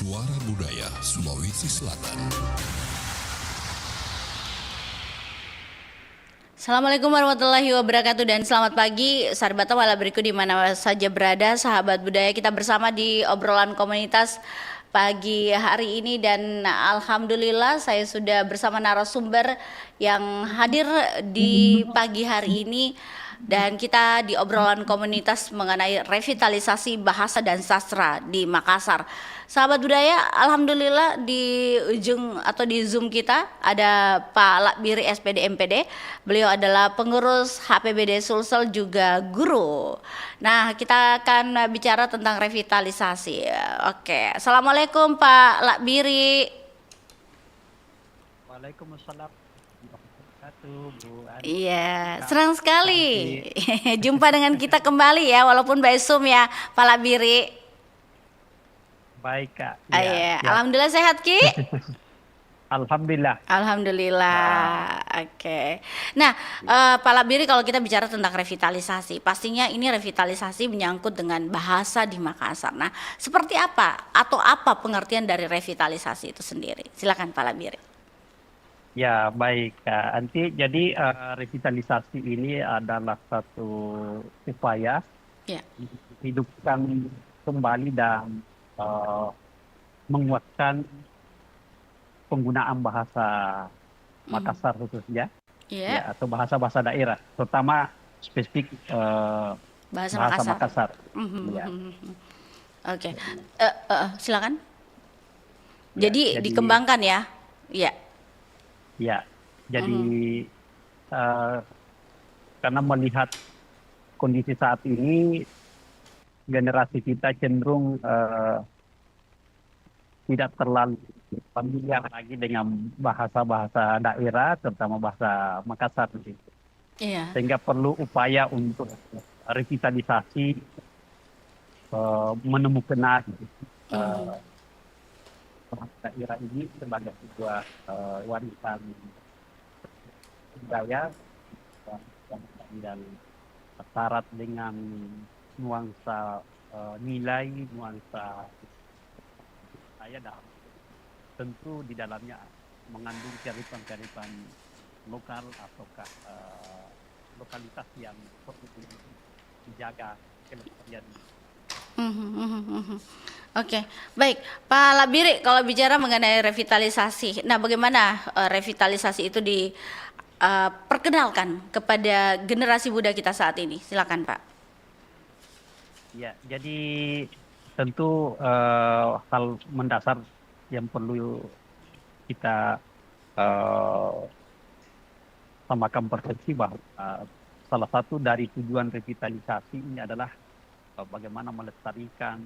Suara Budaya Sulawesi Selatan. Assalamualaikum warahmatullahi wabarakatuh dan selamat pagi sahabat wala beriku di mana saja berada sahabat budaya, kita bersama di obrolan komunitas pagi hari ini dan alhamdulillah saya sudah bersama narasumber yang hadir di pagi hari ini dan kita di obrolan komunitas mengenai revitalisasi bahasa dan sastra di Makassar. Sahabat budaya, alhamdulillah di ujung atau di Zoom kita ada Pak Lakbiri SPD MPD. Beliau adalah pengurus HPBD Sulsel juga guru. Nah, kita akan bicara tentang revitalisasi. Oke, Assalamualaikum Pak Lakbiri. Waalaikumsalam. Bu Ani. Iya, senang sekali jumpa dengan kita kembali ya, walaupun by Zoom ya, Pak Lakbiri. Baik Kak. Iya, alhamdulillah sehat Ki. Alhamdulillah. Alhamdulillah. Oke. Nah, Pak Lakbiri, kalau kita bicara tentang revitalisasi, pastinya ini revitalisasi menyangkut dengan bahasa di Makassar. Nah, seperti apa atau apa pengertian dari revitalisasi itu sendiri? Silakan Pak Lakbiri. Ya, baik Kak. Nanti jadi revitalisasi ini adalah satu upaya Ya. hidupkan kembali dan menguatkan penggunaan bahasa Makassar khususnya, Iya. ya, atau bahasa-bahasa daerah, terutama spesifik Bahasa bahasa Makassar. Makassar. Ya. Oke. Silakan. Ya, Jadi dikembangkan ya. Iya. Ya, jadi karena melihat kondisi saat ini, generasi kita cenderung tidak terlalu familiar lagi dengan bahasa-bahasa daerah, terutama bahasa Makassar. Iya. Sehingga perlu upaya untuk revitalisasi, menemukan daerah ini sebagai sebuah warisan budaya dan syarat dengan nuansa nilai, nuansa saya dan tentu di dalamnya mengandung kearifan-kearifan lokal ataukah lokalitas yang perlu dijaga kelestarian. Oke, baik Pak Lakbiri, kalau bicara mengenai revitalisasi, nah bagaimana revitalisasi itu diperkenalkan kepada generasi muda kita saat ini? Silakan Pak. Ya, jadi tentu hal mendasar yang perlu kita samakan persepsi bahwa salah satu dari tujuan revitalisasi ini adalah bagaimana melestarikan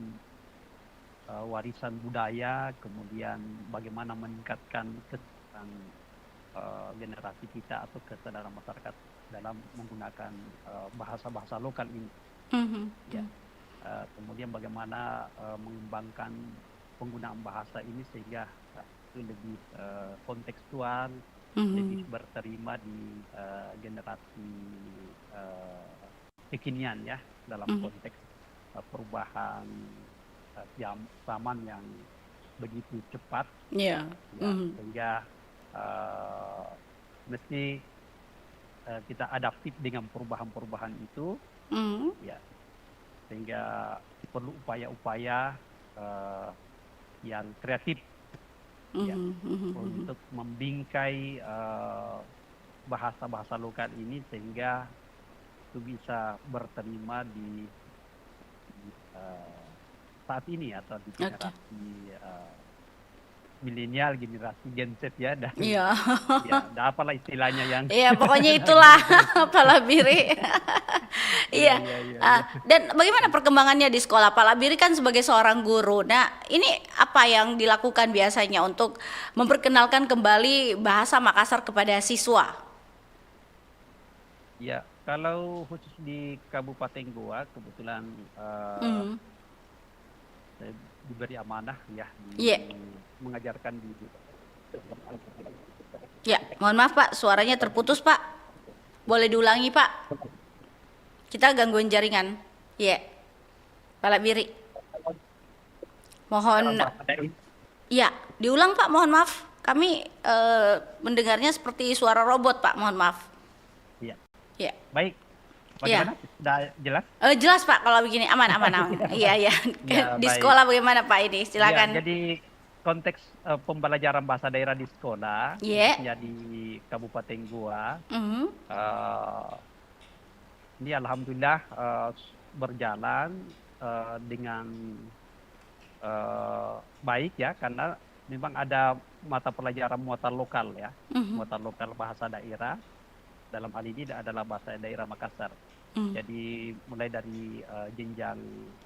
warisan budaya, kemudian bagaimana meningkatkan kesadaran generasi kita atau kesadaran masyarakat dalam menggunakan bahasa-bahasa lokal ini. Ya. Kemudian bagaimana mengembangkan penggunaan bahasa ini sehingga itu lebih kontekstual, lebih berterima di generasi kekinian ya, dalam konteks perubahan zaman yang begitu cepat, ya, sehingga mesti kita adaptif dengan perubahan-perubahan itu, ya, sehingga perlu upaya-upaya yang kreatif, ya, untuk membingkai bahasa-bahasa lokal ini sehingga itu bisa berterima di saat ini atau di generasi milenial, generasi Gen Z ya, dan ya, apalah istilahnya yang ya pokoknya itulah Pak Lakbiri. Iya. Dan bagaimana perkembangannya di sekolah? Pak Lakbiri kan sebagai seorang guru. Nah, ini apa yang dilakukan biasanya untuk memperkenalkan kembali bahasa Makassar kepada siswa? Ya, kalau khusus di Kabupaten Goa kebetulan saya diberi amanah ya mengajarkan di. Ya, mohon maaf Pak, suaranya terputus Pak. Boleh diulangi Pak? Kita gangguan jaringan. Pak Lakbiri. Mohon Ya, diulang Pak, mohon maaf. Kami mendengarnya seperti suara robot Pak, mohon maaf. Iya. Ya, Baik. ya. Bagaimana? Sudah jelas? Jelas Pak kalau begini, aman, aman, aman. Iya, iya. Ya, Di baik. sekolah bagaimana Pak ini? Ya, Silakan. jadi konteks pembelajaran bahasa daerah di sekolah, Ya. khususnya di Kabupaten Goa, Mhm. eh, ini alhamdulillah berjalan dengan baik ya, karena memang ada mata pelajaran muatan lokal ya, Mhm. muatan lokal bahasa daerah. Dalam hal ini adalah bahasa daerah Makassar. Mhm. Jadi mulai dari jenjang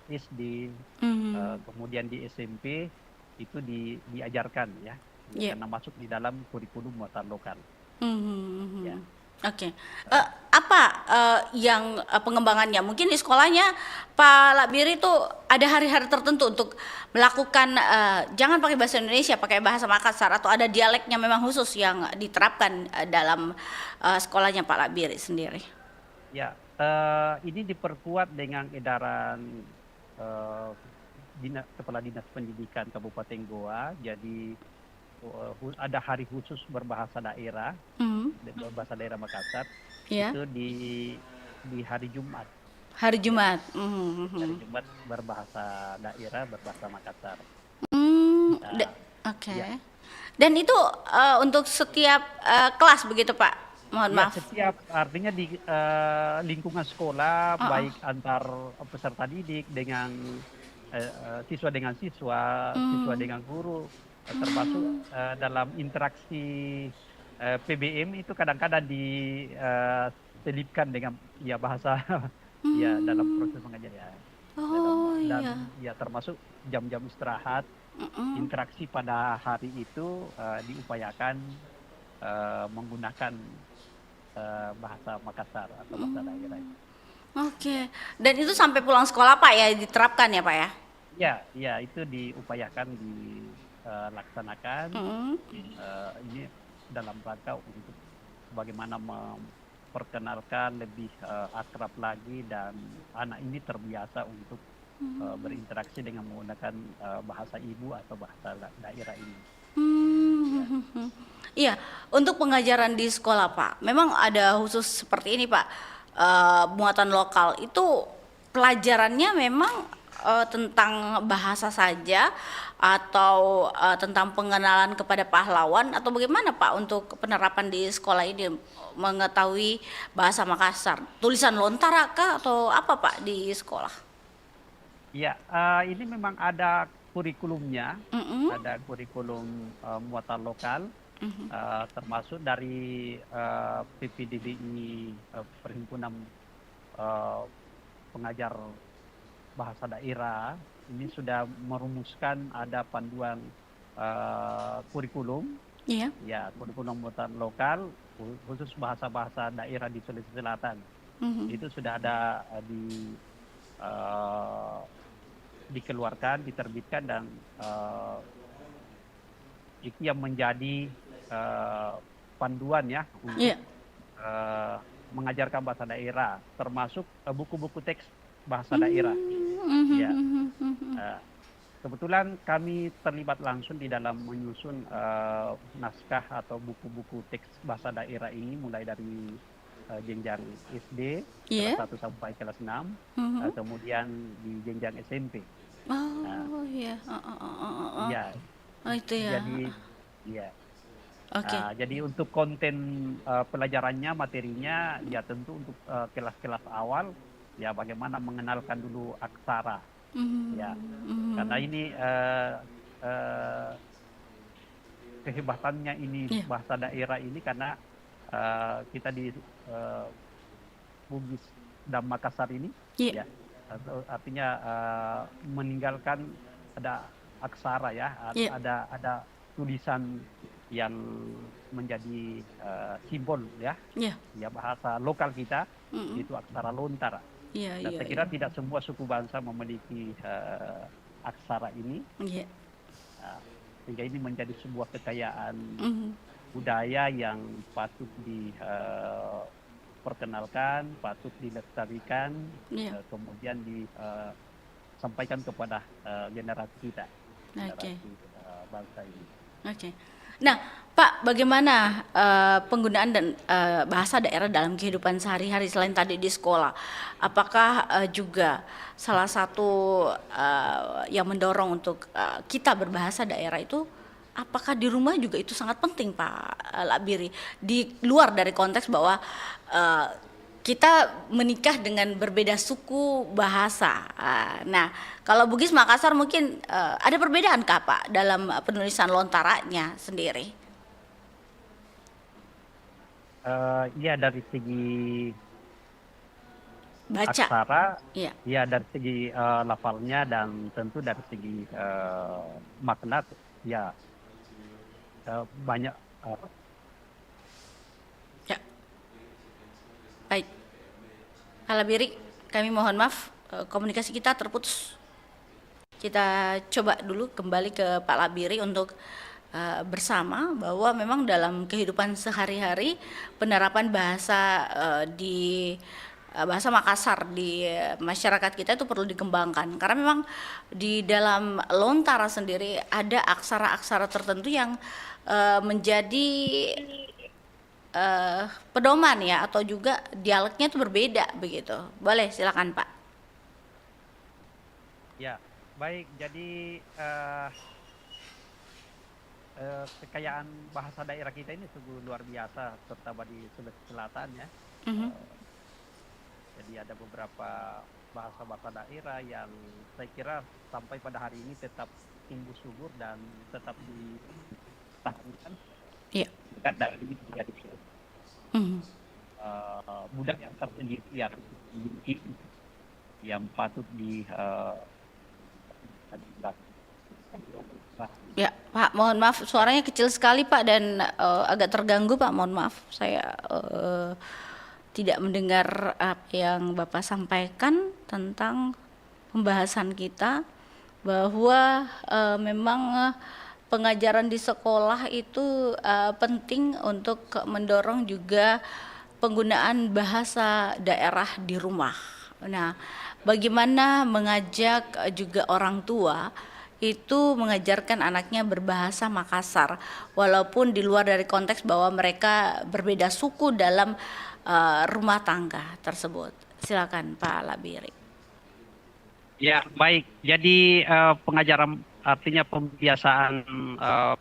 SD, Mhm. kemudian di SMP itu diajarkan ya, Ya. karena masuk di dalam kurikulum muatan lokal. Mhm. Ya. Oke. Apa yang pengembangannya? Mungkin di sekolahnya Pak Lakbiri itu ada hari-hari tertentu untuk melakukan jangan pakai bahasa Indonesia, pakai bahasa Makassar atau ada dialeknya memang khusus yang diterapkan dalam sekolahnya Pak Lakbiri sendiri. Ya, ini diperkuat dengan edaran eh, Kepala Dinas Pendidikan Kabupaten Goa. Jadi ada hari khusus berbahasa daerah, Mhm. berbahasa daerah Makassar. Ya. Itu di hari Jumat. Hari Ya, Jumat. hari Mhm. Jumat berbahasa daerah, berbahasa Makassar. Hmm, Nah, oke. ya, Dan itu untuk setiap kelas begitu Pak? Mohon ya maaf. setiap artinya di lingkungan sekolah, Heeh. baik antar peserta didik dengan siswa dengan siswa, siswa Hmm. dengan guru, termasuk dalam interaksi PBM itu kadang-kadang diselipkan dengan ya bahasa ya dalam Hmm. proses mengajar ya, Oh dan iya. ya termasuk jam-jam istirahat, Mhm. interaksi pada hari itu diupayakan menggunakan bahasa Makassar atau bahasa daerah. Mmm. Oke. Dan itu sampai pulang sekolah Pak ya diterapkan ya Pak ya? Ya, ya itu diupayakan dilaksanakan. Mhm. Ini dalam rangka untuk bagaimana memperkenalkan lebih akrab lagi dan anak ini terbiasa untuk berinteraksi dengan menggunakan bahasa ibu atau bahasa daerah ini. Ya, Mmm. Iya, untuk pengajaran di sekolah Pak, memang ada khusus seperti ini Pak, muatan lokal itu pelajarannya memang tentang bahasa saja atau tentang pengenalan kepada pahlawan atau bagaimana Pak untuk penerapan di sekolah ini mengetahui bahasa Makassar? Tulisan lontara kah atau apa Pak di sekolah? ya, ini memang ada kurikulumnya, Mhm. ada kurikulum muatan lokal. Mhm. Termasuk dari PPDBI, Perhimpunan eh, Pengajar Bahasa Daerah, ini sudah merumuskan ada panduan kurikulum, Iya. ya kurikulum muatan lokal khusus bahasa-bahasa daerah di Sulawesi Selatan. Mhm. Itu sudah ada eh, dikeluarkan, diterbitkan dan itu yang menjadi panduan ya untuk Iya. mengajarkan bahasa daerah, termasuk buku-buku teks bahasa daerah. Mmm. Mhm. Ya, Mhm. Mhm. eh, kebetulan kami terlibat langsung di dalam menyusun naskah atau buku-buku teks bahasa daerah ini mulai dari jenjang SD kelas Iya. 1 sampai kelas 6, Mhm. kemudian di jenjang SMP. Nah, Oh iya, heeh, heeh, heeh. ya, Oh itu ya, jadi ya. oke. Jadi untuk konten pelajarannya, materinya, ya tentu untuk kelas-kelas awal, ya bagaimana mengenalkan dulu aksara, ya. Mhm. Karena Mhm. ini eh, kehebatannya ini Iya. bahasa daerah ini karena kita di eh, Bugis dan Makassar ini, Iya. ya, artinya meninggalkan ada aksara ya, Iya. ada tulisan yang menjadi simbol ya, Iya. ya bahasa lokal kita Mhm. itu aksara lontara. Iya, Dan iya, saya kira iya. tidak semua suku bangsa memiliki aksara ini, Iya. uh, sehingga ini menjadi sebuah kekayaan Mhm. budaya yang patut diperkenalkan, patut dilestarikan, Iya. kemudian disampaikan kepada generasi kita, Oke. generasi bangsa ini. Oke. Nah, Pak, bagaimana penggunaan dan bahasa daerah dalam kehidupan sehari-hari selain tadi di sekolah? Apakah juga salah satu yang mendorong untuk kita berbahasa daerah itu, apakah di rumah juga itu sangat penting, Pak Labiri? Di luar dari konteks bahwa kita menikah dengan berbeda suku bahasa. Nah, kalau Bugis Makassar mungkin ada perbedaan kah Pak dalam penulisan lontaranya sendiri? Ya dari segi Baca, aksara, iya. ya dari segi lafalnya dan tentu dari segi makna, ya banyak. Ya, baik. Pak Labiri, kami mohon maaf komunikasi kita terputus. Kita coba dulu kembali ke Pak Labiri untuk bersama bahwa memang dalam kehidupan sehari-hari penerapan bahasa di bahasa Makassar di masyarakat kita itu perlu dikembangkan karena memang di dalam Lontara sendiri ada aksara-aksara tertentu yang menjadi pedoman ya atau juga dialeknya itu berbeda begitu. Boleh silakan Pak. Ya, baik. Jadi kekayaan bahasa daerah kita ini sungguh luar biasa, terutama di Sulawesi Selatan ya. Jadi ada beberapa bahasa-bahasa daerah yang saya kira sampai pada hari ini tetap tumbuh subur dan tetap dipertahankan. Iya. Dekat dari jadi budaya tersendiri yang patut di Ya, Pak, mohon maaf suaranya kecil sekali Pak dan agak terganggu Pak, mohon maaf saya tidak mendengar apa yang Bapak sampaikan tentang pembahasan kita bahwa memang pengajaran di sekolah itu penting untuk mendorong juga penggunaan bahasa daerah di rumah. Nah, bagaimana mengajak juga orang tua itu mengajarkan anaknya berbahasa Makassar walaupun di luar dari konteks bahwa mereka berbeda suku dalam rumah tangga tersebut. Silakan Pak Labiri. Ya, baik. Jadi pengajaran artinya pembiasaan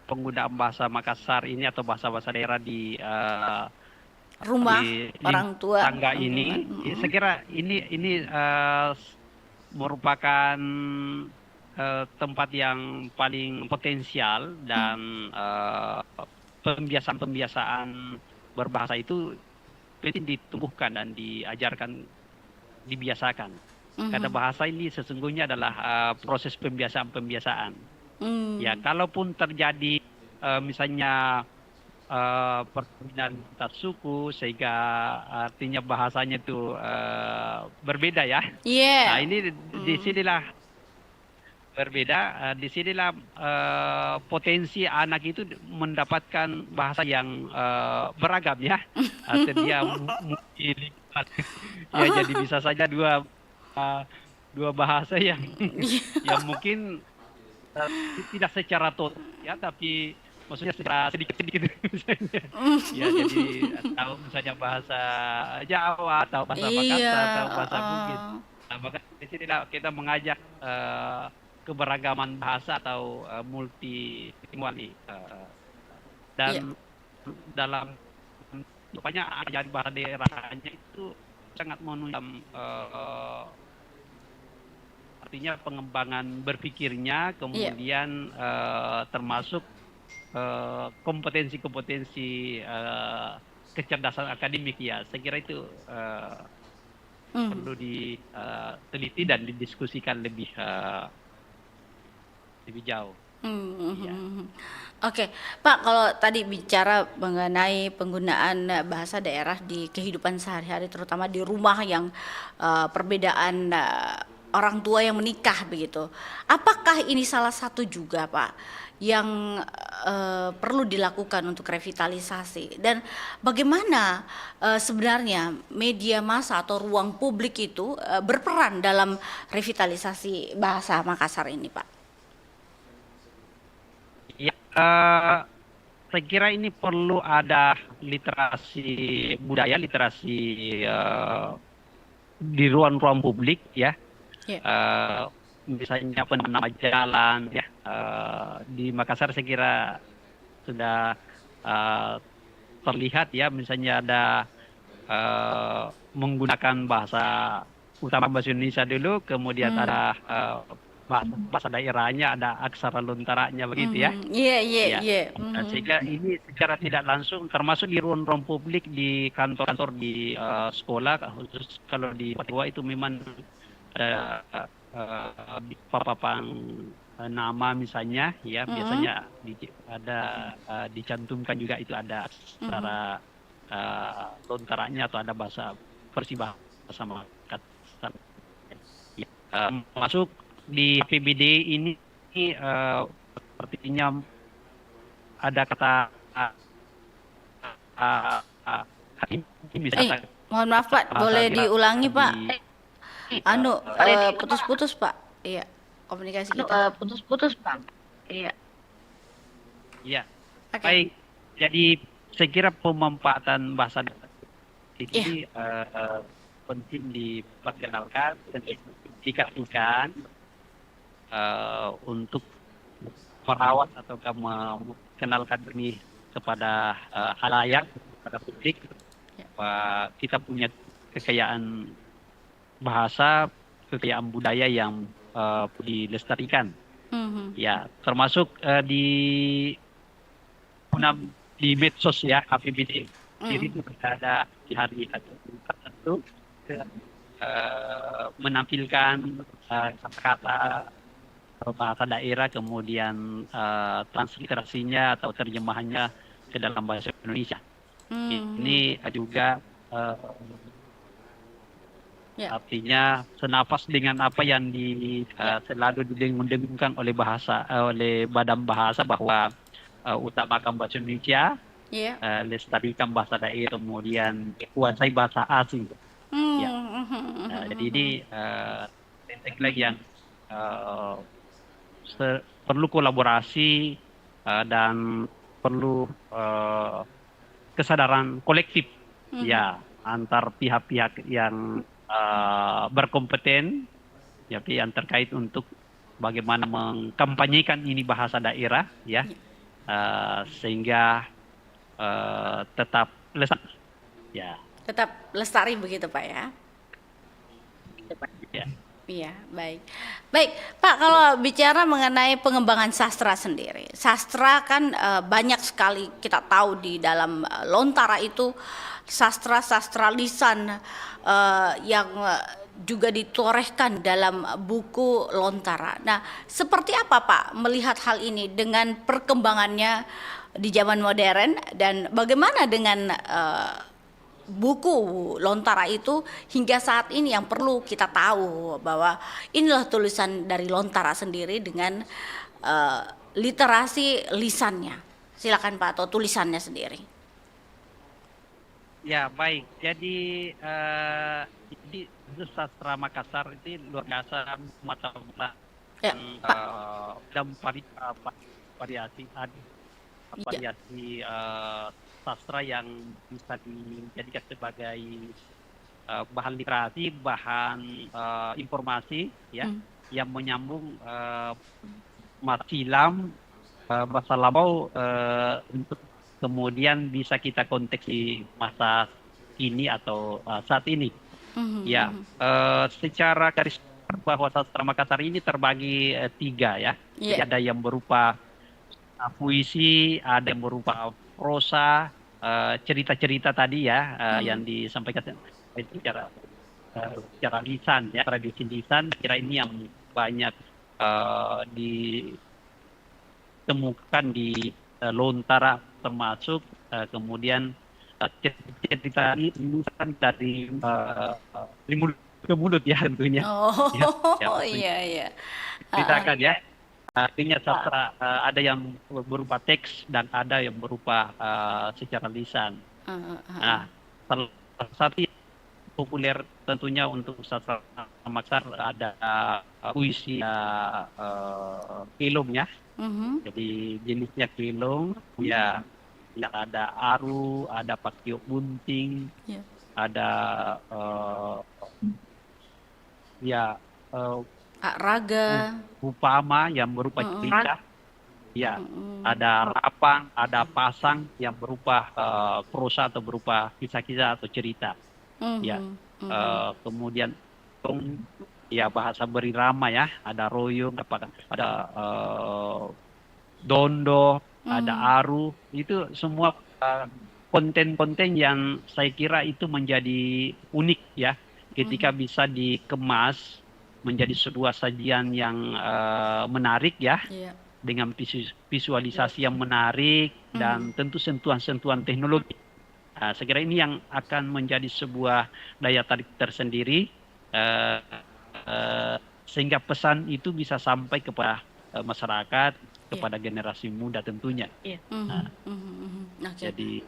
penggunaan bahasa Makassar ini atau bahasa-bahasa daerah di rumah orang tua tangga ini, saya kira ini merupakan tempat yang paling potensial dan pembiasaan berbahasa itu penting ditumbuhkan dan diajarkan, dibiasakan. Karena bahasa ini sesungguhnya adalah proses pembiasaan. Ya, kalaupun terjadi misalnya perkawinan antar suku sehingga artinya bahasanya itu berbeda ya. Yeah. Nah, ini disinilah berbeda. Disinilah potensi anak itu mendapatkan bahasa yang beragam ya. Atau dia multilingkual. Ya, jadi bisa saja dua bahasa yang mungkin tidak secara total ya, tapi maksudnya secara sedikit-sedikit misalnya. Ya, jadi tahu misalnya bahasa Jawa atau bahasa Makassar atau bahasa Bugis. Nah, maka di sini kita mengajak keberagaman bahasa atau multilingual dan dalam banyak ajaran bahasa daerahnya itu sangat menunjang artinya pengembangan berpikirnya, kemudian termasuk kompetensi-kompetensi kecerdasan akademik ya. Saya kira itu perlu diteliti dan didiskusikan lebih jauh. Ya. Oke, Pak, kalau tadi bicara mengenai penggunaan bahasa daerah di kehidupan sehari-hari, terutama di rumah yang perbedaan orang tua yang menikah begitu, apakah ini salah satu juga Pak yang perlu dilakukan untuk revitalisasi dan bagaimana sebenarnya media massa atau ruang publik itu berperan dalam revitalisasi bahasa Makassar ini Pak? eh, saya kira ini perlu ada literasi budaya, literasi eh, di ruang-ruang publik ya. Ya. Misalnya penama jalan ya. Di Makassar saya kira sudah eh, terlihat ya, misalnya ada menggunakan bahasa bahasa Indonesia dulu, kemudian ada bahasa daerahnya, ada aksara lontaranya begitu ya. Iya, iya, Ya. iya. Sehingga ini secara tidak langsung termasuk di ruang-ruang publik, di kantor-kantor, di sekolah, khusus kalau di Papua itu memang ada di papan nama misalnya ya, biasanya ada dicantumkan juga itu ada secara lontaranya atau ada bahasa bahasa Makassar. Ya, masuk di PBD ini sepertinya ada kata misalnya Mohon maaf Pak, boleh diulangi Pak? Putus-putus Pak. Iya, komunikasi kita. Putus-putus Bang. Iya. ya. Oke. Baik, jadi saya kira pemanfaatan bahasa ini penting diperkenalkan dan dikasihkan untuk merawat atau mengenalkan ini kepada halayak, kepada publik, bahwa kita punya kekayaan bahasa, kekayaan budaya yang dilestarikan. Ya, termasuk di medsos ya, APBD. Jadi itu ada di hari tertentu menampilkan kata-kata bahasa daerah, kemudian transliterasinya atau terjemahannya ke dalam bahasa Indonesia. Ini juga artinya senafas dengan apa yang selalu didengungkan oleh oleh Badan Bahasa, bahwa utamakan bahasa Indonesia, lestarikan bahasa daerah, kemudian kuasai bahasa asing. Jadi ini lagi yang perlu kolaborasi dan perlu kesadaran kolektif ya antar pihak-pihak yang berkompeten, yang terkait untuk bagaimana mengkampanyekan ini bahasa daerah ya, sehingga tetap lestari ya. Tetap lestari begitu Pak ya. Ya. Iya, baik. Baik, Pak, kalau bicara mengenai pengembangan sastra sendiri. Sastra kan banyak sekali kita tahu di dalam Lontara itu sastra-sastra lisan yang juga ditorehkan dalam buku Lontara. Nah, seperti apa Pak melihat hal ini dengan perkembangannya di zaman modern, dan bagaimana dengan buku Lontara itu hingga saat ini yang perlu kita tahu bahwa inilah tulisan dari Lontara sendiri dengan literasi lisannya. Silakan Pak, atau tulisannya sendiri. Ya, baik. Jadi sastra Makassar itu luar biasa mata dan variasi sastra yang bisa dijadikan sebagai bahan literasi, bahan informasi ya, yang menyambung silam bahasa Labau untuk kemudian bisa kita konteks di masa kini atau saat ini. Ya, secara garis bahwa sastra Makassar ini terbagi 3 ya. Jadi ada yang berupa puisi, ada yang berupa prosa, cerita-cerita tadi ya, yang disampaikan itu secara lisan ya, tradisi lisan. Kira ini yang banyak ditemukan di Lontara, termasuk kemudian cerita lisan dari mulut ke mulut ya tentunya. Iya. Ceritakan ya. Artinya sastra ada yang berupa teks dan ada yang berupa secara lisan. Nah, salah satu populer tentunya untuk sastra Makassar ada puisi kilung ya. Jadi jenisnya kilung ya, yang ada aru, ada pakiok bunting, Ya. ada ya Raga. upama yang berupa cerita, ya ada rapang, ada pasang yang berupa prosa atau berupa kisah-kisah atau cerita, ya. Kemudian ya bahasa berirama ya, ada royong, ada dondo, ada aru, itu semua konten-konten yang saya kira itu menjadi unik ya, ketika bisa dikemas menjadi sebuah sajian yang menarik ya, Iya. dengan visualisasi yang menarik dan tentu sentuhan-sentuhan teknologi. Saya kira ini yang akan menjadi sebuah daya tarik tersendiri, sehingga pesan itu bisa sampai kepada masyarakat, kepada generasi muda tentunya. Oke. Jadi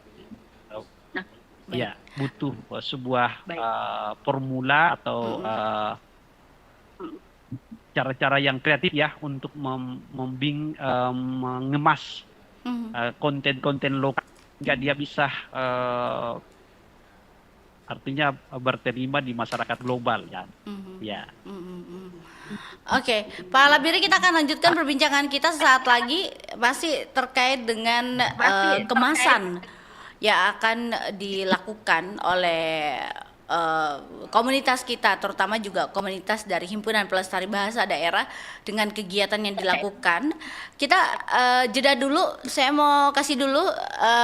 Baik. ya butuh sebuah formula atau cara-cara yang kreatif ya untuk mengemas konten-konten lokal hingga dia bisa artinya berterima di masyarakat global ya. Ya. Oke, Pak Labiri, kita akan lanjutkan perbincangan kita saat lagi, masih terkait dengan kemasan yang akan dilakukan oleh komunitas kita, terutama juga komunitas dari Himpunan Pelestari Bahasa Daerah dengan kegiatan yang dilakukan. Kita jeda dulu, saya mau kasih dulu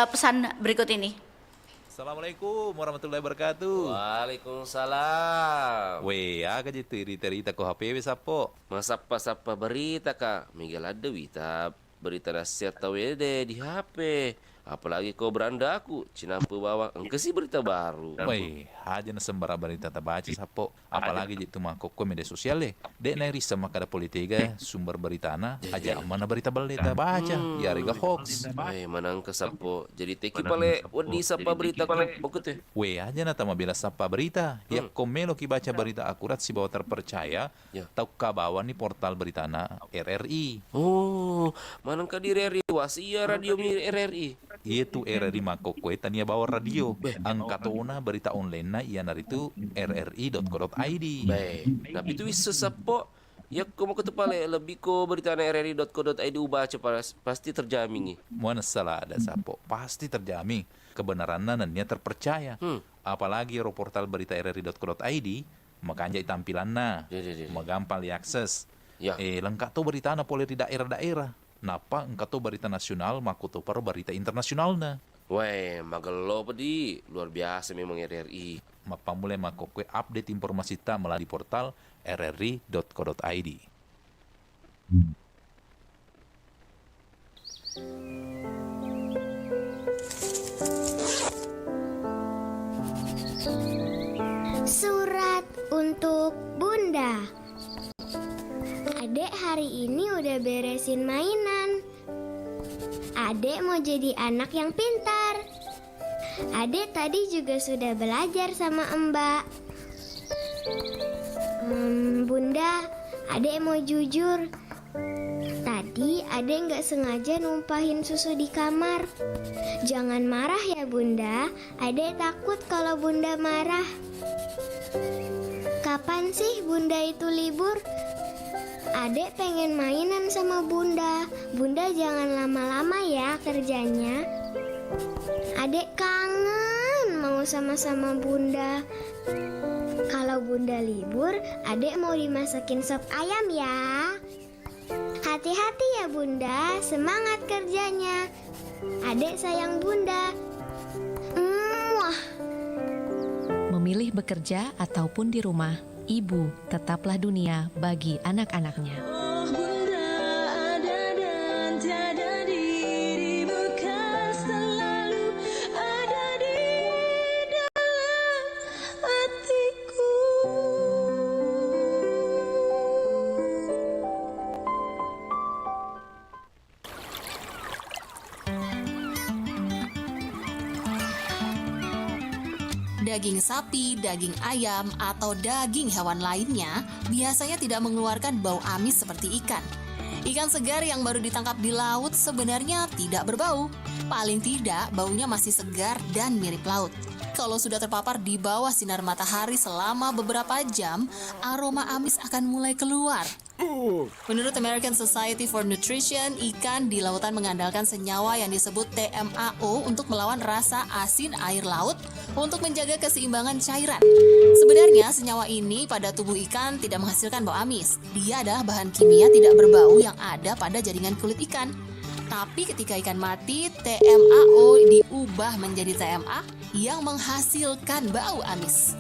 pesan berikut ini. Assalamualaikum warahmatullahi wabarakatuh. Waalaikumsalam. Weh, aga je cerita ko HP sapo. Masapa-sapa berita kak. Miguel ada berita nasihat tawede di HP. Apalagi kau beranda aku, cinampu bawa engke sih berita baru. Weh, aja na sembara berita tabaca sapo. Apalagi je tu mangkok ko media sosial le. Dek na risa makada politika sumber berita na aja mana berita berita baca. Ya rega hoax. Manang kesapo. Jadi teki pale wedi sapa berita ko bokut ya. Weh, aja na tama bila sapa berita. Ya komelo ki baca berita akurat si bawa terpercaya. Ya. Tau kabawan ni portal berita na RRI. Oh, manang ka di RRI wasia radio mi RRI. Itu RRI mangkok kue tania bawa radio. Angkatona berita online na iya naritu rri.co.id. Baik, tapi itu wis sesapo. Ya ko mau ketepale lebih ko berita na rri.co.id baca pasti terjamin nih. Mana salah ada sapo pasti terjamin kebenarannya dan dia terpercaya. Apalagi portal berita rri.co.id makanya tampilannya gampang diakses. Ya. Lengkap tuh berita na boleh di daerah-daerah. Napa engkau tuh berita nasional makutu paru berita internasional na. Weh, magelo pedi luar biasa memang RRI. Mapa mulai makokwe update informasi ta melalui portal rri.co.id. Surat untuk Bunda. Adek hari ini udah beresin mainan. Adek mau jadi anak yang pintar. Adek tadi juga sudah belajar sama Mbak. Bunda, adek mau jujur. Tadi adek nggak sengaja numpahin susu di kamar. Jangan marah ya Bunda. Adek takut kalau Bunda marah. Kapan sih Bunda itu libur? Adek pengen mainan sama Bunda. Bunda jangan lama-lama ya kerjanya. Adek kangen mau sama-sama Bunda. Kalau Bunda libur, adek mau dimasakin sop ayam ya. Hati-hati ya Bunda, semangat kerjanya. Adek sayang Bunda. Wah. Memilih bekerja ataupun di rumah, ibu tetaplah dunia bagi anak-anaknya. Daging sapi, daging ayam, atau daging hewan lainnya biasanya tidak mengeluarkan bau amis seperti ikan. Ikan segar yang baru ditangkap di laut sebenarnya tidak berbau. Paling tidak, baunya masih segar dan mirip laut. Kalau sudah terpapar di bawah sinar matahari selama beberapa jam, aroma amis akan mulai keluar. Menurut American Society for Nutrition, ikan di lautan mengandalkan senyawa yang disebut TMAO untuk melawan rasa asin air laut untuk menjaga keseimbangan cairan. Sebenarnya senyawa ini pada tubuh ikan tidak menghasilkan bau amis. Dia adalah bahan kimia tidak berbau yang ada pada jaringan kulit ikan. Tapi ketika ikan mati, TMAO diubah menjadi TMA yang menghasilkan bau amis.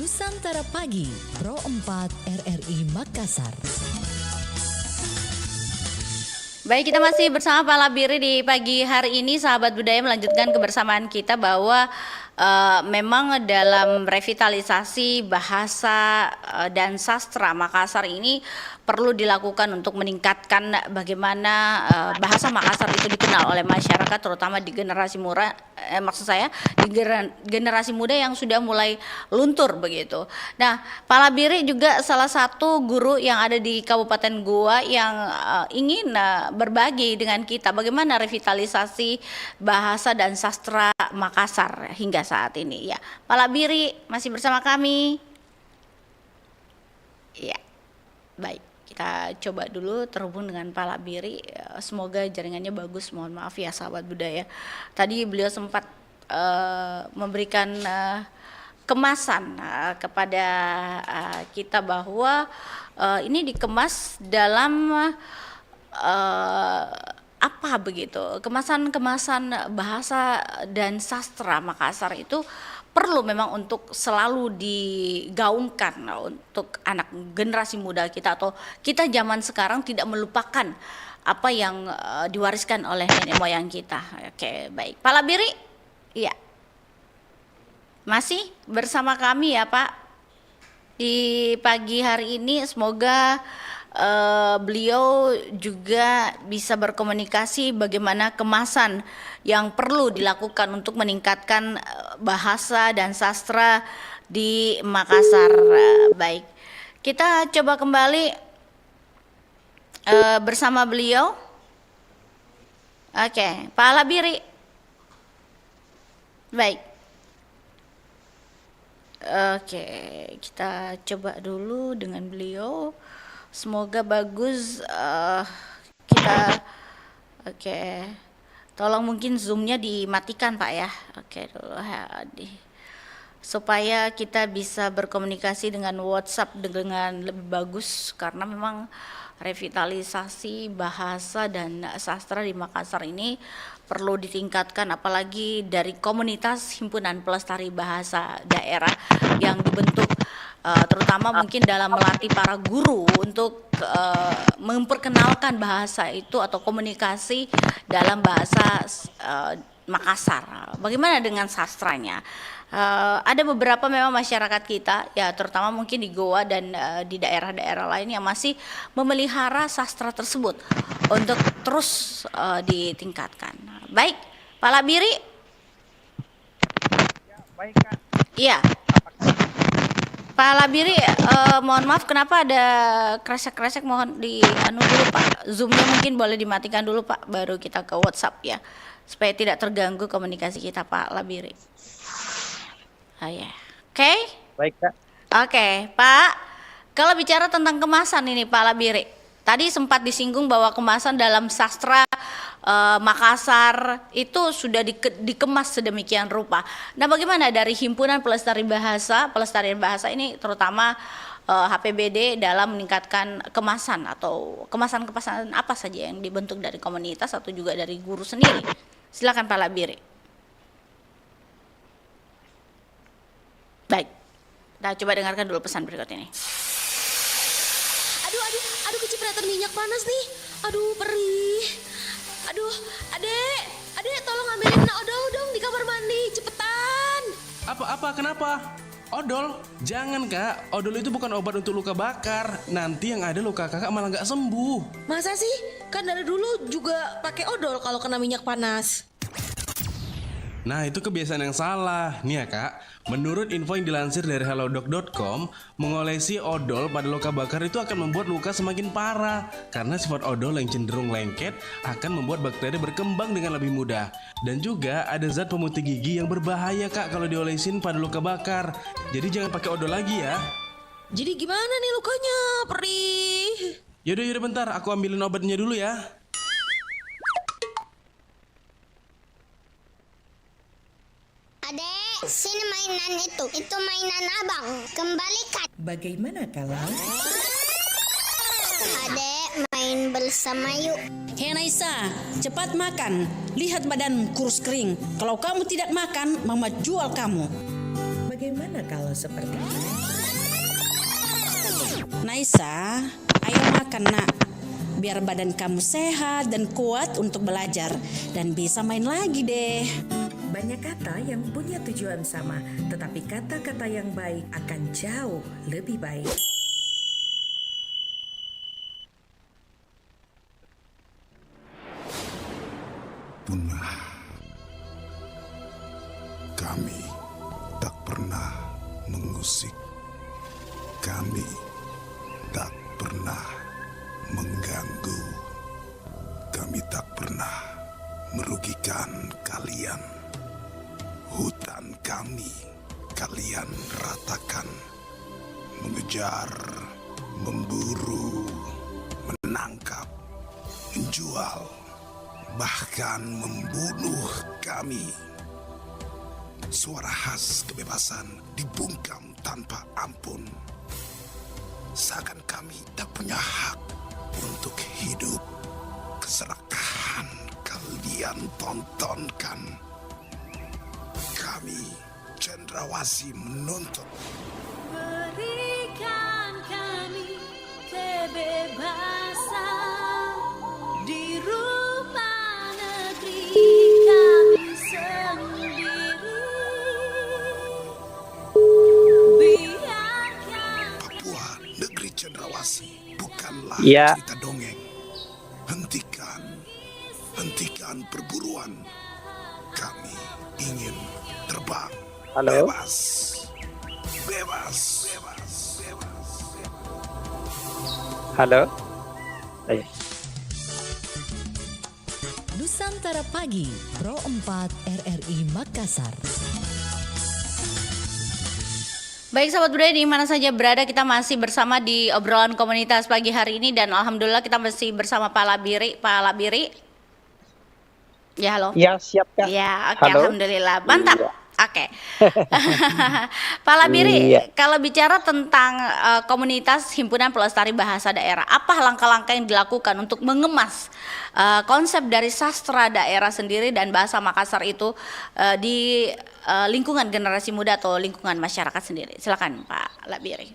Nusantara Pagi, Pro 4 RRI Makassar. Baik, kita masih bersama Pak Labiri di pagi hari ini. Sahabat budaya, melanjutkan kebersamaan kita bahwa memang dalam revitalisasi bahasa dan sastra Makassar ini perlu dilakukan untuk meningkatkan bagaimana bahasa Makassar itu dikenal oleh masyarakat, terutama di generasi muda, maksud saya di generasi muda yang sudah mulai luntur begitu. Nah, Pak Labiri juga salah satu guru yang ada di Kabupaten Goa yang ingin berbagi dengan kita bagaimana revitalisasi bahasa dan sastra Makassar hingga saat ini ya. Pak Labiri masih bersama kami. Ya. Baik, kita coba dulu terhubung dengan Pak Labiri. Semoga jaringannya bagus. Mohon maaf ya sahabat budaya. Tadi beliau sempat memberikan kemasan kepada kita bahwa ini dikemas dalam apa begitu, kemasan-kemasan bahasa dan sastra Makassar itu perlu memang untuk selalu digaungkan untuk anak generasi muda kita atau kita zaman sekarang tidak melupakan apa yang diwariskan oleh nenek moyang kita. Oke, baik. Pak Labiri, iya, masih bersama kami ya Pak di pagi hari ini. Semoga beliau juga bisa berkomunikasi bagaimana kemasan yang perlu dilakukan untuk meningkatkan bahasa dan sastra di Makassar. Baik, kita coba kembali bersama beliau. Oke, Pak Labiri. Baik. Oke, kita coba dulu dengan beliau. Semoga bagus. Kita oke. Tolong mungkin zoomnya dimatikan Pak ya. Oke dulu supaya kita bisa berkomunikasi dengan WhatsApp dengan lebih bagus, karena memang revitalisasi bahasa dan sastra di Makassar ini perlu ditingkatkan, apalagi dari komunitas himpunan pelestari bahasa daerah yang dibentuk terutama mungkin dalam melatih para guru untuk memperkenalkan bahasa itu atau komunikasi dalam bahasa Makassar. Bagaimana dengan sastranya? Ada beberapa memang masyarakat kita ya, terutama mungkin di Goa dan di daerah-daerah lain yang masih memelihara sastra tersebut untuk terus ditingkatkan. Baik, Pak Labiri. Ya, baik Kak. Iya. Pak Labiri, mohon maaf kenapa ada kresek-kresek, mohon anu dulu Pak. Zoomnya mungkin boleh dimatikan dulu Pak, baru kita ke WhatsApp ya, supaya tidak terganggu komunikasi kita Pak Labiri. Oh ya, oke. Baik Kak. Oke, Pak. Kalau bicara tentang kemasan ini Pak Labiri, tadi sempat disinggung bahwa kemasan dalam sastra Makassar itu sudah dikemas sedemikian rupa. Nah, bagaimana dari Himpunan Pelestarian Bahasa ini, terutama HPBD dalam meningkatkan kemasan atau kemasan-kemasan apa saja yang dibentuk dari komunitas atau juga dari guru sendiri? Silakan Pak Labiri. Baik, kita coba dengarkan dulu pesan berikut ini. Aduh, kecipratan minyak panas nih. Aduh, perih. Aduh, adek, tolong ambilin odol dong di kamar mandi, cepetan. Apa, kenapa? Odol? Jangan kak, odol itu bukan obat untuk luka bakar. Nanti yang ada luka kakak malah nggak sembuh. Masa sih? Kan dari dulu juga pakai odol kalau kena minyak panas. Nah itu kebiasaan yang salah. Nih ya kak, menurut info yang dilansir dari halodoc.com, mengolesi odol pada luka bakar itu akan membuat luka semakin parah. Karena sifat odol yang cenderung lengket akan membuat bakteri berkembang dengan lebih mudah. Dan juga ada zat pemutih gigi yang berbahaya kak kalau diolesin pada luka bakar. Jadi jangan pakai odol lagi ya. Jadi gimana nih lukanya? Perih. Yaudah bentar, aku ambilin obatnya dulu ya. Adek, sini mainan itu. Itu mainan abang. Kembalikan. Bagaimana kalau? Adek, main bersama yuk. Hei Naisa, cepat makan. Lihat badan kurus kering. Kalau kamu tidak makan, Mama jual kamu. Bagaimana kalau seperti itu? Naisa, ayo makan nak. Biar badan kamu sehat dan kuat untuk belajar. Dan bisa main lagi deh. Banyak kata yang punya tujuan sama, tetapi kata-kata yang baik akan jauh lebih baik. Punah. Kami tak pernah mengusik. Kami tak pernah mengganggu. Kami tak pernah merugikan kalian. Hutan kami kalian ratakan. Mengejar, memburu, menangkap, menjual, bahkan membunuh kami. Suara khas kebebasan dibungkam tanpa ampun. Seakan kami tak punya hak untuk hidup. Keserakahan kalian tontonkan. Kami cendrawasih menuntut. Berikan kami kebebasan di rumah negeri kami sendiri. Biarkan Papua, negeri cendrawasih, bukanlah Iya. cerita dongeng. Hentikan perburuan. Kami ingin terbang. Halo. Bebas. Halo. Ayo. Nusantara Pagi, Pro 4 RRI Makassar. Baik sahabat budaya di mana saja berada, kita masih bersama di obrolan komunitas pagi hari ini dan alhamdulillah kita masih bersama Pak Labiri. Pak Labiri. Ya halo. Ya siap Kak. Ya oke Halo. alhamdulillah mantap. Iya. Oke. Pak Labiri, Iya. kalau bicara tentang komunitas himpunan pelestari bahasa daerah, apa langkah-langkah yang dilakukan untuk mengemas konsep dari sastra daerah sendiri dan bahasa Makassar itu di lingkungan generasi muda atau lingkungan masyarakat sendiri? Silakan Pak Labiri.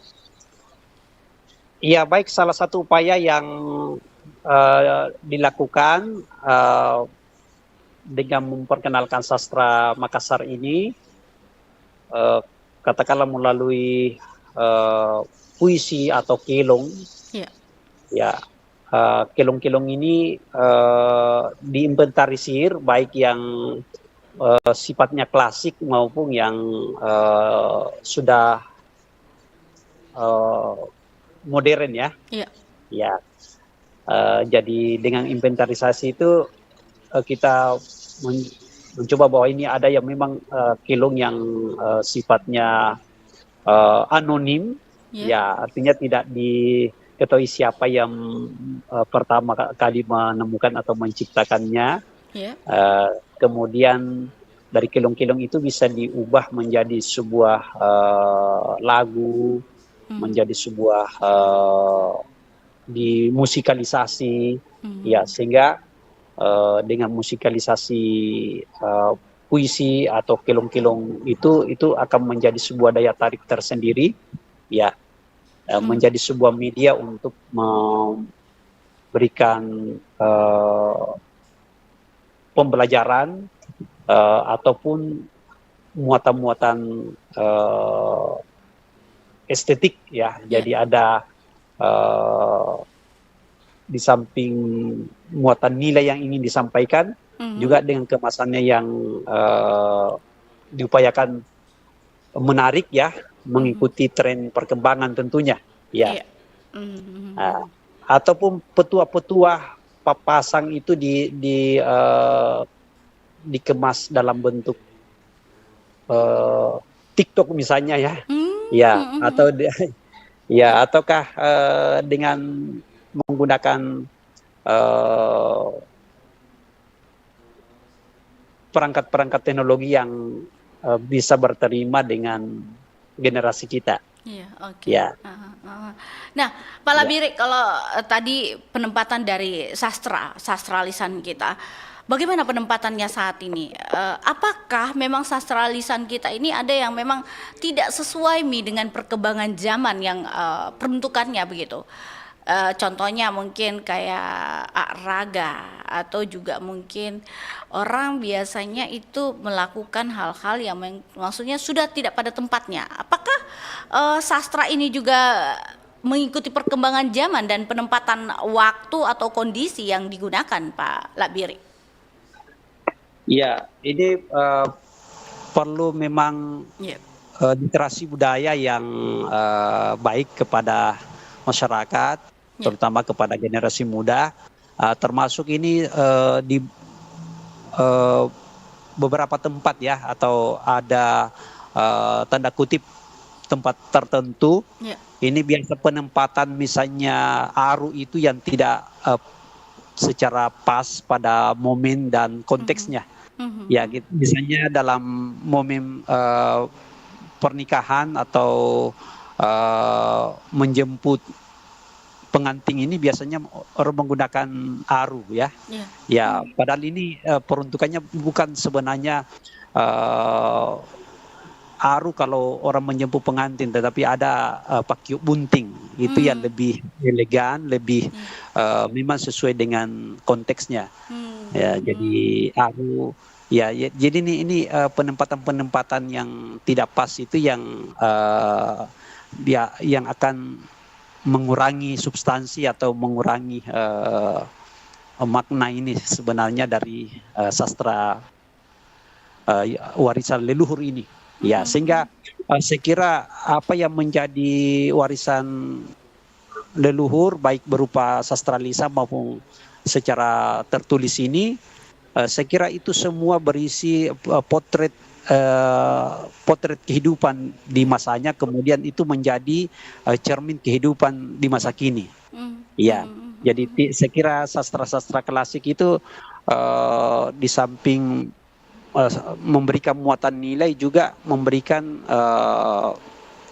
Iya baik, salah satu upaya yang dilakukan dengan memperkenalkan sastra Makassar ini, katakanlah melalui puisi atau kelong. Ya. Ya, kelong-kelong ini diinventarisir baik yang sifatnya klasik maupun yang sudah modern ya. Iya. Ya. Jadi dengan inventarisasi itu kita mencoba bahwa ini ada yang memang kelong yang sifatnya anonim, ya artinya tidak diketahui siapa yang pertama kali menemukan atau menciptakannya. Kemudian dari kelong-kelong itu bisa diubah menjadi sebuah lagu, menjadi sebuah dimusikalisasi, ya sehingga dengan musikalisasi puisi atau kelong-kelong itu akan menjadi sebuah daya tarik tersendiri, ya menjadi sebuah media untuk memberikan pembelajaran ataupun muatan-muatan estetik ya. Jadi ada di samping muatan nilai yang ingin disampaikan, juga dengan kemasannya yang diupayakan menarik ya, mengikuti tren perkembangan tentunya ya. Ataupun petua-petua papasang itu dikemas dalam bentuk TikTok misalnya ya, ya ataukah dengan menggunakan perangkat-perangkat teknologi yang bisa berterima dengan generasi kita. Iya, oke. Ya. Nah, Pak Labiri, kalau tadi penempatan dari sastra lisan kita, bagaimana penempatannya saat ini? Apakah memang sastra lisan kita ini ada yang memang tidak sesuai dengan perkembangan zaman yang peruntukannya begitu? Contohnya mungkin kayak raga, atau juga mungkin orang biasanya itu melakukan hal-hal yang maksudnya sudah tidak pada tempatnya. Apakah sastra ini juga mengikuti perkembangan zaman dan penempatan waktu atau kondisi yang digunakan, Pak Labiri? Ya, ini perlu memang literasi budaya yang baik kepada masyarakat, terutama kepada generasi muda, termasuk ini di beberapa tempat ya, atau ada tanda kutip tempat tertentu. Ini biasa penempatan misalnya aru itu yang tidak secara pas pada momen dan konteksnya. Ya, gitu. Misalnya dalam momen pernikahan atau menjemput pengantin ini biasanya orang menggunakan aru ya. Ya, padahal ini peruntukannya bukan sebenarnya aru kalau orang menjemput pengantin, tetapi ada pakyuk bunting itu yang lebih elegan, lebih memang sesuai dengan konteksnya. Ya, jadi aru ya, jadi ini penempatan-penempatan yang tidak pas itu yang yang akan mengurangi substansi atau mengurangi makna ini sebenarnya dari sastra warisan leluhur ini. Ya, sehingga saya kira apa yang menjadi warisan leluhur baik berupa sastra lisan maupun secara tertulis ini, saya kira itu semua berisi potret kehidupan di masanya, kemudian itu menjadi cermin kehidupan di masa kini. Ya, jadi saya kira sastra-sastra klasik itu di samping memberikan muatan nilai juga memberikan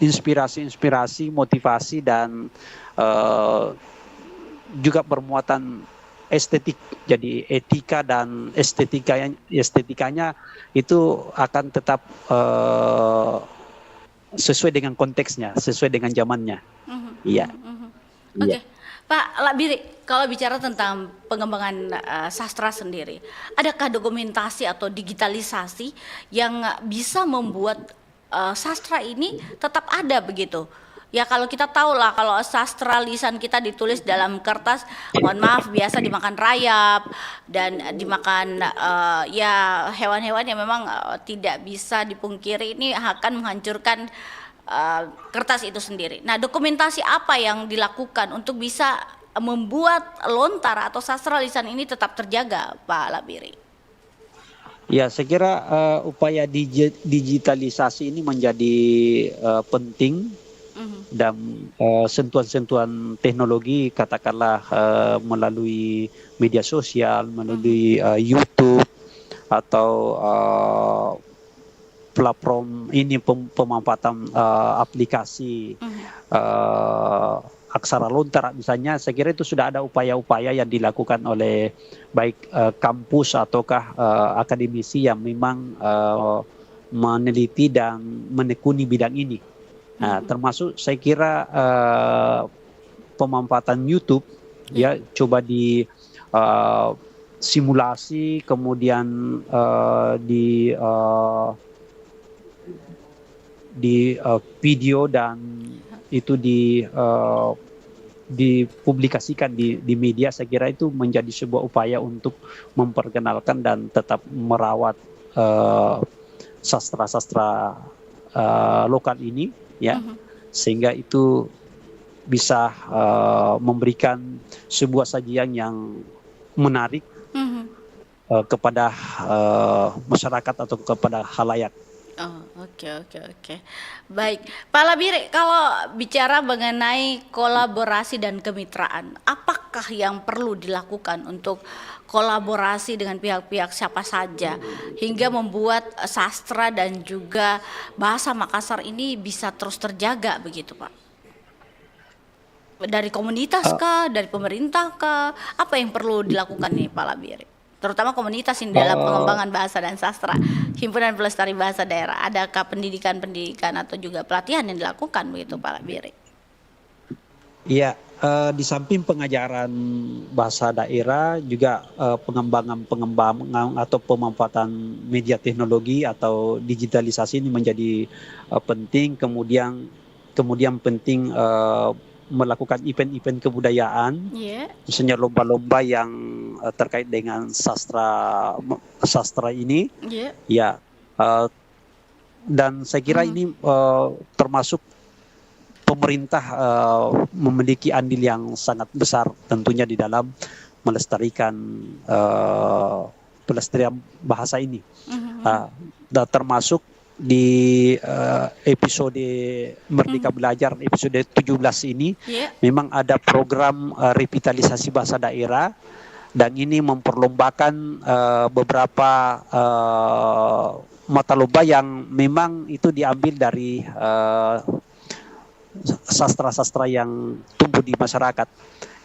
inspirasi-inspirasi, motivasi, dan juga bermuatan estetik. Jadi etika dan estetikanya itu akan tetap sesuai dengan konteksnya, sesuai dengan zamannya. Iya. Oke. Pak Labiri, kalau bicara tentang pengembangan sastra sendiri, adakah dokumentasi atau digitalisasi yang bisa membuat sastra ini tetap ada begitu? Ya, kalau kita tahu lah, kalau sastra lisan kita ditulis dalam kertas, mohon maaf, biasa dimakan rayap dan dimakan ya hewan-hewan yang memang tidak bisa dipungkiri ini akan menghancurkan kertas itu sendiri. Nah, dokumentasi apa yang dilakukan untuk bisa membuat lontar atau sastra lisan ini tetap terjaga, Pak Labiri? Ya, saya kira upaya digitalisasi ini menjadi penting, dan sentuhan-sentuhan teknologi, katakanlah melalui media sosial, melalui YouTube atau platform ini, pemanfaatan aplikasi aksara lontar misalnya. Saya kira itu sudah ada upaya-upaya yang dilakukan oleh baik kampus ataukah akademisi yang memang meneliti dan menekuni bidang ini. Nah, termasuk saya kira pemanfaatan YouTube ya, coba di simulasi, kemudian video dan itu dipublikasikan di media, saya kira itu menjadi sebuah upaya untuk memperkenalkan dan tetap merawat sastra-sastra lokal ini, ya, sehingga itu bisa memberikan sebuah sajian yang menarik kepada masyarakat atau kepada halayak. Oh, oke. Baik, Pak Labiri, kalau bicara mengenai kolaborasi dan kemitraan, apakah yang perlu dilakukan untuk kolaborasi dengan pihak-pihak siapa saja hingga membuat sastra dan juga bahasa Makassar ini bisa terus terjaga begitu, Pak? Dari komunitas kah, dari pemerintah kah? Apa yang perlu dilakukan nih, Pak Labiri? Terutama komunitas ini dalam pengembangan bahasa dan sastra, Himpunan Pelestari Bahasa Daerah. Adakah pendidikan atau juga pelatihan yang dilakukan begitu, Pak Labiri? Iya, di samping pengajaran bahasa daerah juga pengembangan atau pemanfaatan media teknologi atau digitalisasi ini menjadi penting. Kemudian penting melakukan event-event kebudayaan, misalnya lomba-lomba yang terkait dengan sastra ini, ya, dan saya kira ini termasuk pemerintah memiliki andil yang sangat besar tentunya di dalam melestarikan pelestarian bahasa ini, dan termasuk di episode Merdeka Belajar episode 17 ini memang ada program revitalisasi bahasa daerah, dan ini memperlombakan beberapa mata lomba yang memang itu diambil dari sastra-sastra yang tumbuh di masyarakat.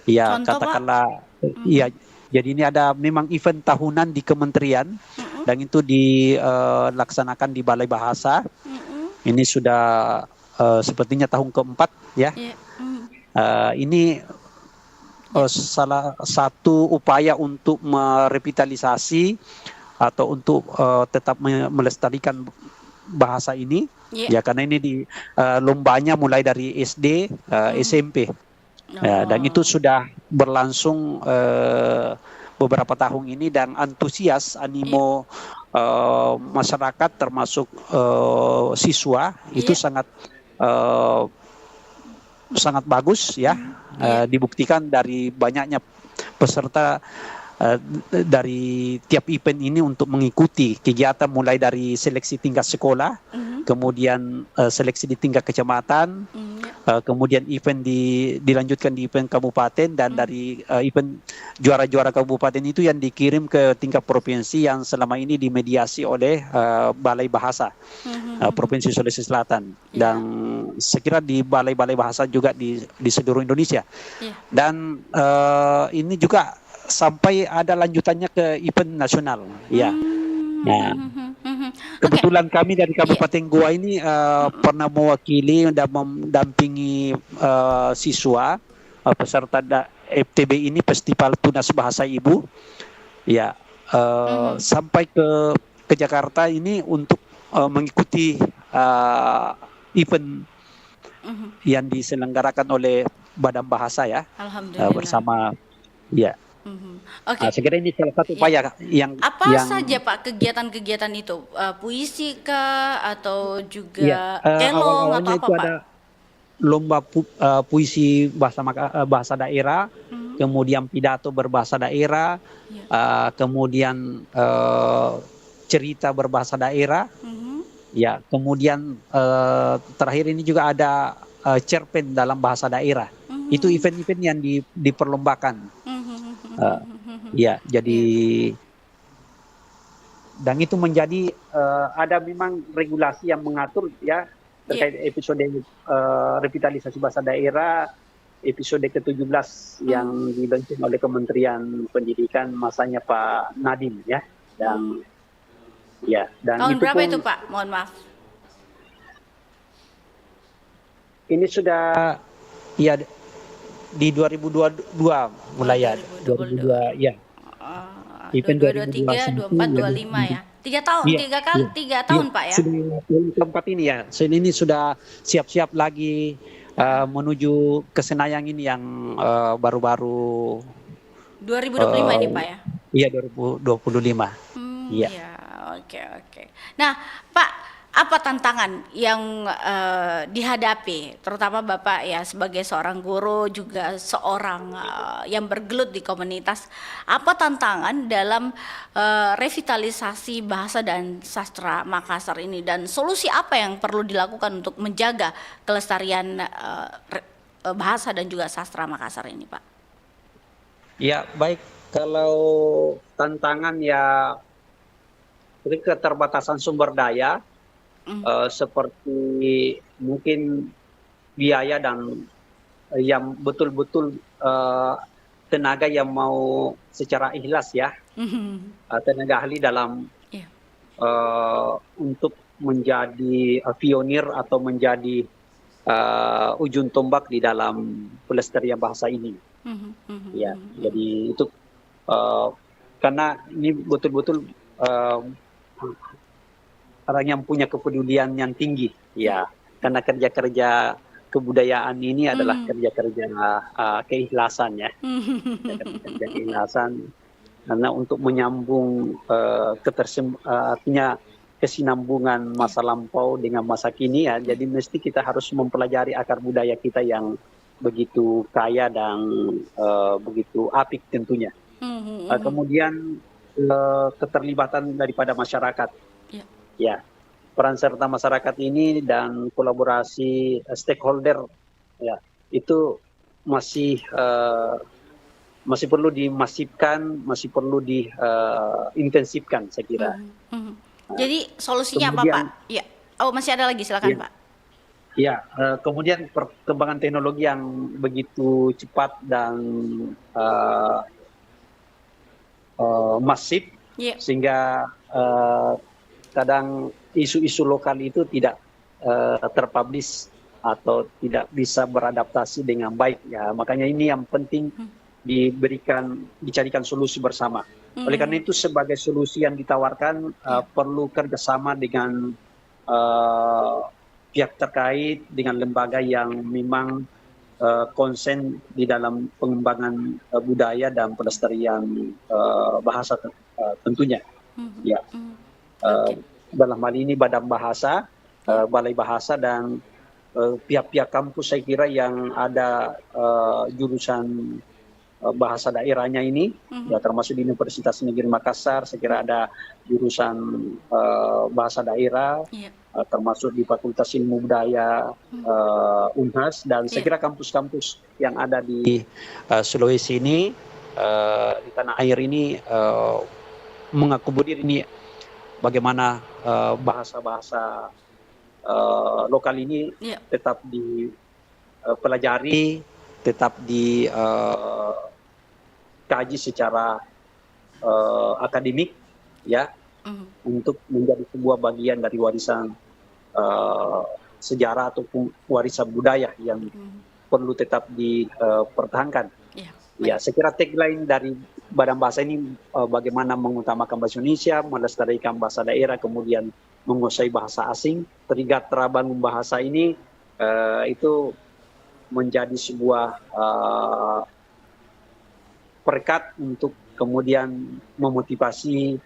Ya, contoh, katakanlah, ya, jadi ini ada memang event tahunan di kementerian, dan itu dilaksanakan di Balai Bahasa. Ini sudah sepertinya tahun keempat, ya. Ini salah satu upaya untuk merevitalisasi atau untuk tetap melestarikan bahasa ini, ya, karena ini lombanya mulai dari SD, SMP, dan itu sudah berlangsung beberapa tahun ini, dan antusias animo masyarakat termasuk siswa itu sangat bagus, ya. Dibuktikan dari banyaknya peserta dari tiap event ini untuk mengikuti kegiatan mulai dari seleksi tingkat sekolah, kemudian seleksi di tingkat kecamatan, kemudian event dilanjutkan di event kabupaten, dan dari event juara-juara kabupaten itu yang dikirim ke tingkat provinsi yang selama ini dimediasi oleh Balai Bahasa Provinsi Sulawesi Selatan, dan saya kira di balai-balai bahasa juga di seluruh Indonesia, dan ini juga sampai ada lanjutannya ke event nasional, ya. Nah, kebetulan kami dari Kabupaten Goa ini pernah mewakili dan mendampingi siswa peserta FTB ini, Festival Tunas Bahasa Ibu, ya, sampai ke Jakarta ini untuk mengikuti event yang diselenggarakan oleh Badan Bahasa, ya, bersama, ya. Oke. Saya kira ini salah satu upaya yang saja, Pak, kegiatan-kegiatan itu? Puisi kah atau juga kelong atau apa, Pak? Ada lomba puisi bahasa daerah, kemudian pidato berbahasa daerah, kemudian cerita berbahasa daerah, ya, kemudian terakhir ini juga ada cerpen dalam bahasa daerah. Itu event-event yang diperlombakan. Ya, jadi dan itu menjadi ada memang regulasi yang mengatur, ya, terkait episode revitalisasi bahasa daerah episode ke-17 yang dibentuk oleh Kementerian Pendidikan masanya Pak Nadiem, ya, dan tahun itu berapa pun, itu, Pak? Mohon maaf. Ini sudah, ya, di 2022 mulai, ya, 2022, ya. Event 2023, 24, 25, ya. 3 tahun, Iya, 3 tahun Pak ya? Sudah tempat ini ya. Ini sudah siap-siap lagi menuju ke Senayang ini yang baru-baru 2025 ini Pak ya? Iya 2025. Iya. Ya, oke. Nah, Pak, apa tantangan yang dihadapi, terutama Bapak ya sebagai seorang guru juga seorang yang bergelut di komunitas, apa tantangan dalam revitalisasi bahasa dan sastra Makassar ini dan solusi apa yang perlu dilakukan untuk menjaga kelestarian bahasa dan juga sastra Makassar ini, Pak? Ya, baik. Kalau tantangan ya keterbatasan sumber daya, seperti mungkin biaya dan yang betul-betul tenaga yang mau secara ikhlas ya, tenaga ahli dalam untuk menjadi pionir atau menjadi ujung tombak di dalam pelestarian bahasa ini. Ya, jadi itu karena ini betul-betul orang yang punya kepedulian yang tinggi, ya, karena kerja-kerja kebudayaan ini adalah kerja-kerja keikhlasan ya, kerja keikhlasan, karena untuk menyambung artinya kesinambungan masa lampau dengan masa kini ya, jadi mesti kita harus mempelajari akar budaya kita yang begitu kaya dan begitu apik tentunya. Kemudian keterlibatan daripada masyarakat. Ya, peran serta masyarakat ini dan kolaborasi stakeholder ya itu masih perlu dimasifkan, masih perlu diintensifkan saya kira. Jadi solusinya kemudian, apa Pak? Ya, masih ada lagi silakan Pak. Ya, kemudian perkembangan teknologi yang begitu cepat dan masif, sehingga kadang isu-isu lokal itu tidak terpublish atau tidak bisa beradaptasi dengan baik ya, makanya ini yang penting dicarikan solusi bersama. Oleh karena itu sebagai solusi yang ditawarkan perlu kerjasama dengan pihak terkait, dengan lembaga yang memang konsen di dalam pengembangan budaya dan pelestarian bahasa tentunya. Ya. Dalam hal ini Badan Bahasa, Balai Bahasa dan pihak-pihak kampus saya kira yang ada jurusan bahasa daerahnya ini, ya termasuk di Universitas Negeri Makassar, saya kira ada jurusan bahasa daerah, termasuk di Fakultas Ilmu Budaya Unhas, dan saya kira kampus-kampus yang ada di Sulawesi ini, di tanah air ini mengakomodir ini bagaimana bahasa-bahasa lokal ini tetap dipelajari, tetap dikaji secara akademik ya, untuk menjadi sebuah bagian dari warisan sejarah ataupun warisan budaya yang perlu tetap dipertahankan. Ya, saya kira tagline dari Badan Bahasa ini bagaimana mengutamakan bahasa Indonesia, melestarikan bahasa daerah, kemudian menguasai bahasa asing. Terikat terbangun bahasa ini itu menjadi sebuah perekat untuk kemudian memotivasi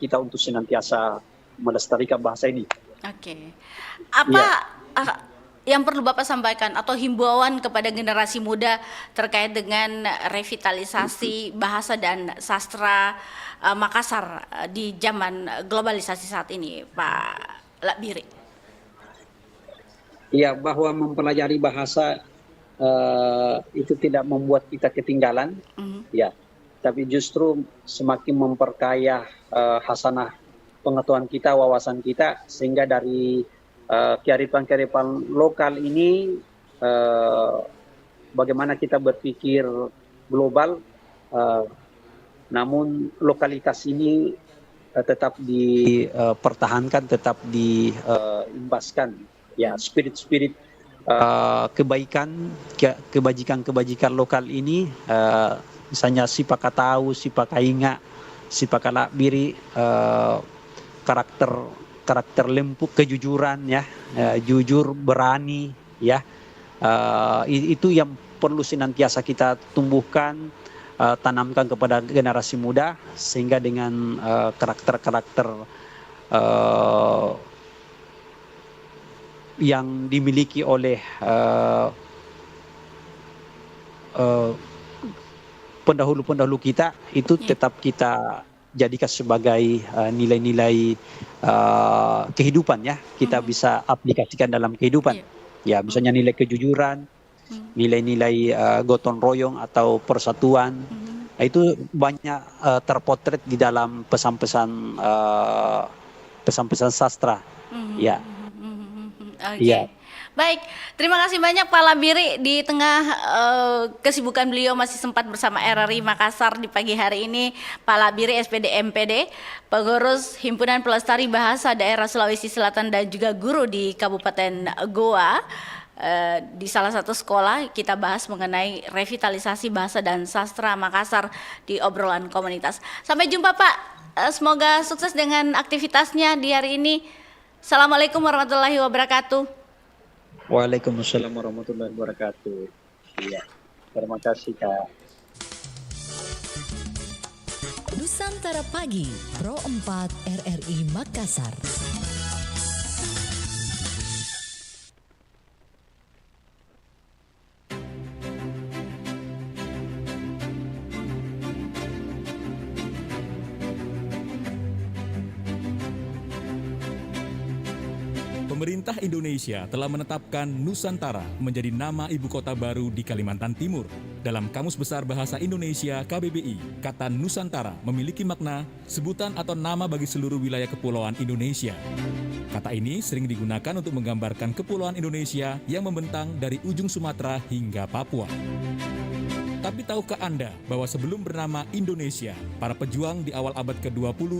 kita untuk senantiasa melestarikan bahasa ini. Oke. Apa yang perlu Bapak sampaikan atau himbauan kepada generasi muda terkait dengan revitalisasi bahasa dan sastra Makassar di zaman globalisasi saat ini, Pak Lakbiri? Ya, bahwa mempelajari bahasa itu tidak membuat kita ketinggalan, ya, tapi justru semakin memperkaya hasanah pengetahuan kita, wawasan kita, sehingga dari kearifan-kearifan lokal ini bagaimana kita berpikir global, namun lokalitas ini tetap dipertahankan, tetap diimbaskan. Ya, spirit-spirit kebajikan lokal ini, misalnya Sipaka Tahu, Sipaka Inga, Sipakala Biri karakter lempuk, kejujuran ya, jujur, berani ya. Itu yang perlu senantiasa kita tumbuhkan, tanamkan kepada generasi muda, sehingga dengan karakter-karakter yang dimiliki oleh pendahulu-pendahulu kita itu tetap kita jadikan sebagai nilai-nilai kehidupan ya, kita bisa aplikasikan dalam kehidupan. Ya, misalnya nilai kejujuran, nilai-nilai gotong royong atau persatuan. Itu banyak terpotret di dalam pesan-pesan sastra. Ya. Oke. Baik, terima kasih banyak Pak Labiri. Di tengah kesibukan beliau masih sempat bersama RRI Makassar di pagi hari ini. Pak Labiri SPD MPD, pengurus Himpunan Pelestari Bahasa Daerah Sulawesi Selatan dan juga guru di Kabupaten Goa. Di salah satu sekolah kita bahas mengenai revitalisasi bahasa dan sastra Makassar di obrolan komunitas. Sampai jumpa Pak, semoga sukses dengan aktivitasnya di hari ini. Assalamualaikum warahmatullahi wabarakatuh. Waalaikumsalam warahmatullahi wabarakatuh. Iya, terima kasih Kak. Nusantara Pagi, Pro 4 RRI Makassar. Pemerintah Indonesia telah menetapkan Nusantara menjadi nama ibu kota baru di Kalimantan Timur. Dalam Kamus Besar Bahasa Indonesia KBBI, kata Nusantara memiliki makna sebutan atau nama bagi seluruh wilayah kepulauan Indonesia. Kata ini sering digunakan untuk menggambarkan kepulauan Indonesia yang membentang dari ujung Sumatera hingga Papua. Tapi tahukah Anda bahwa sebelum bernama Indonesia, para pejuang di awal abad ke-20